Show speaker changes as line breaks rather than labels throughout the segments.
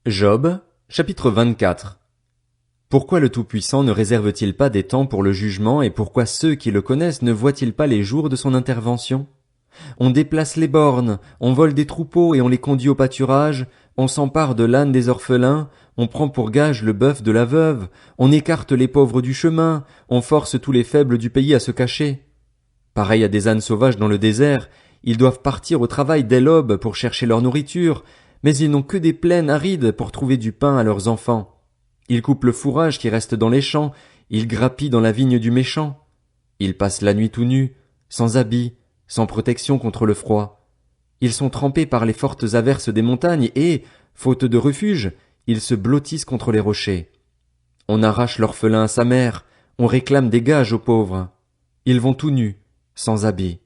Job, chapitre 24. Pourquoi le Tout-Puissant ne réserve-t-il pas des temps pour le jugement et pourquoi ceux qui le connaissent ne voient-ils pas les jours de son intervention? On déplace les bornes, on vole des troupeaux et on les conduit au pâturage, on s'empare de l'âne des orphelins, on prend pour gage le bœuf de la veuve, on écarte les pauvres du chemin, on force tous les faibles du pays à se cacher. Pareil à des ânes sauvages dans le désert, ils doivent partir au travail dès l'aube pour chercher leur nourriture, mais ils n'ont que des plaines arides pour trouver du pain à leurs enfants. Ils coupent le fourrage qui reste dans les champs, ils grappillent dans la vigne du méchant. Ils passent la nuit tout nus, sans habits, sans protection contre le froid. Ils sont trempés par les fortes averses des montagnes et, faute de refuge, ils se blottissent contre les rochers. On arrache l'orphelin à sa mère, on réclame des gages aux pauvres. Ils vont tout nus, sans habits.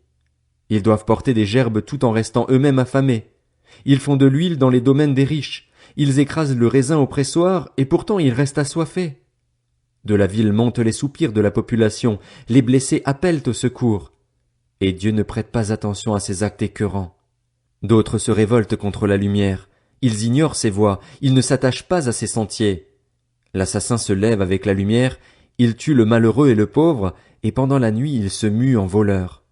Ils doivent porter des gerbes tout en restant eux-mêmes affamés. Ils font de l'huile dans les domaines des riches, ils écrasent le raisin au pressoir, et pourtant ils restent assoiffés. De la ville montent les soupirs de la population, les blessés appellent au secours. Et Dieu ne prête pas attention à ces actes écœurants. D'autres se révoltent contre la lumière, ils ignorent ses voies, ils ne s'attachent pas à ses sentiers. L'assassin se lève avec la lumière, il tue le malheureux et le pauvre, et pendant la nuit il se mue en voleur.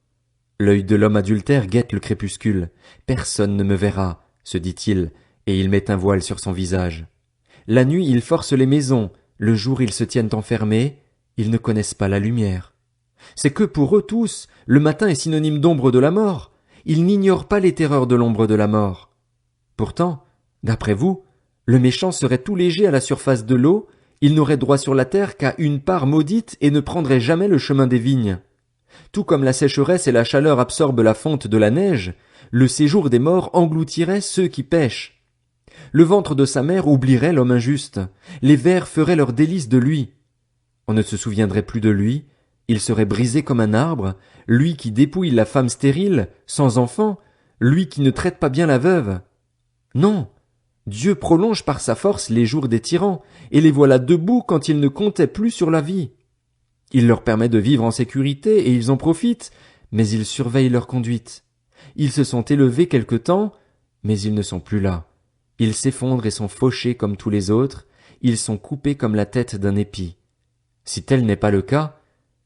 L'œil de l'homme adultère guette le crépuscule. Personne ne me verra, se dit-il, et il met un voile sur son visage. La nuit, ils forcent les maisons. Le jour, ils se tiennent enfermés. Ils ne connaissent pas la lumière. C'est que pour eux tous, le matin est synonyme d'ombre de la mort. Ils n'ignorent pas les terreurs de l'ombre de la mort. Pourtant, d'après vous, le méchant serait tout léger à la surface de l'eau, il n'aurait droit sur la terre qu'à une part maudite et ne prendrait jamais le chemin des vignes. Tout comme la sécheresse et la chaleur absorbent la fonte de la neige, le séjour des morts engloutirait ceux qui pêchent. Le ventre de sa mère oublierait l'homme injuste, les vers feraient leur délice de lui. On ne se souviendrait plus de lui, il serait brisé comme un arbre, lui qui dépouille la femme stérile, sans enfant, lui qui ne traite pas bien la veuve. Non, Dieu prolonge par sa force les jours des tyrans, et les voilà debout quand ils ne comptaient plus sur la vie. Il leur permet de vivre en sécurité et ils en profitent, mais ils surveillent leur conduite. Ils se sont élevés quelque temps, mais ils ne sont plus là. Ils s'effondrent et sont fauchés comme tous les autres, ils sont coupés comme la tête d'un épi. Si tel n'est pas le cas,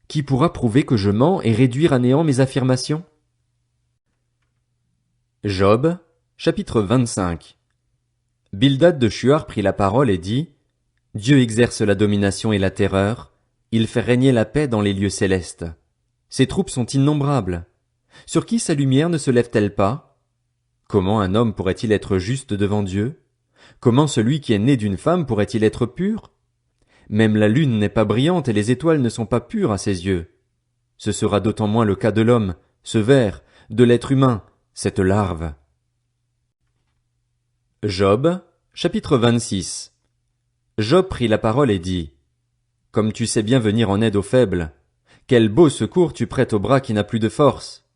qui pourra prouver que je mens et réduire à néant mes affirmations? Job, chapitre 25. Bildad de Shuar prit la parole et dit, « Dieu exerce la domination et la terreur, il fait régner la paix dans les lieux célestes. Ses troupes sont innombrables. Sur qui sa lumière ne se lève-t-elle pas? Comment un homme pourrait-il être juste devant Dieu? Comment celui qui est né d'une femme pourrait-il être pur? Même la lune n'est pas brillante et les étoiles ne sont pas pures à ses yeux. Ce sera d'autant moins le cas de l'homme, ce ver, de l'être humain, cette larve. » Job, chapitre 26. Job prit la parole et dit, « Comme tu sais bien venir en aide aux faibles, quel beau secours tu prêtes au bras qui n'a plus de force.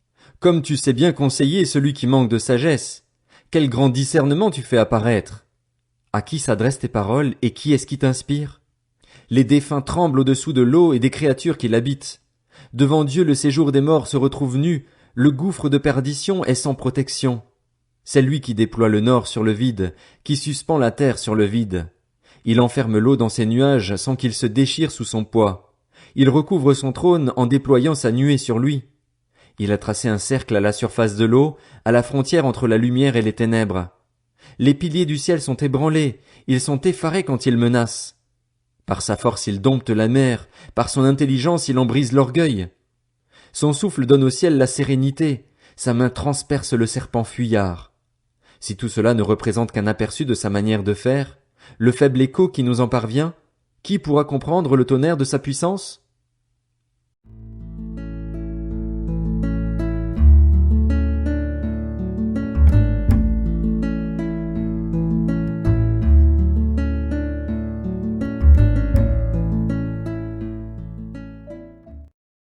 Comme tu sais bien conseiller celui qui manque de sagesse, quel grand discernement tu fais apparaître. À qui s'adressent tes paroles et qui est-ce qui t'inspire? Les défunts tremblent au-dessous de l'eau et des créatures qui l'habitent. Devant Dieu le séjour des morts se retrouve nu, le gouffre de perdition est sans protection. C'est lui qui déploie le nord sur le vide, qui suspend la terre sur le vide. Il enferme l'eau dans ses nuages sans qu'il se déchire sous son poids. Il recouvre son trône en déployant sa nuée sur lui. Il a tracé un cercle à la surface de l'eau, à la frontière entre la lumière et les ténèbres. Les piliers du ciel sont ébranlés, ils sont effarés quand il menace. Par sa force il dompte la mer, par son intelligence il en brise l'orgueil. Son souffle donne au ciel la sérénité, sa main transperce le serpent fuyard. Si tout cela ne représente qu'un aperçu de sa manière de faire, le faible écho qui nous en parvient, qui pourra comprendre le tonnerre de sa puissance?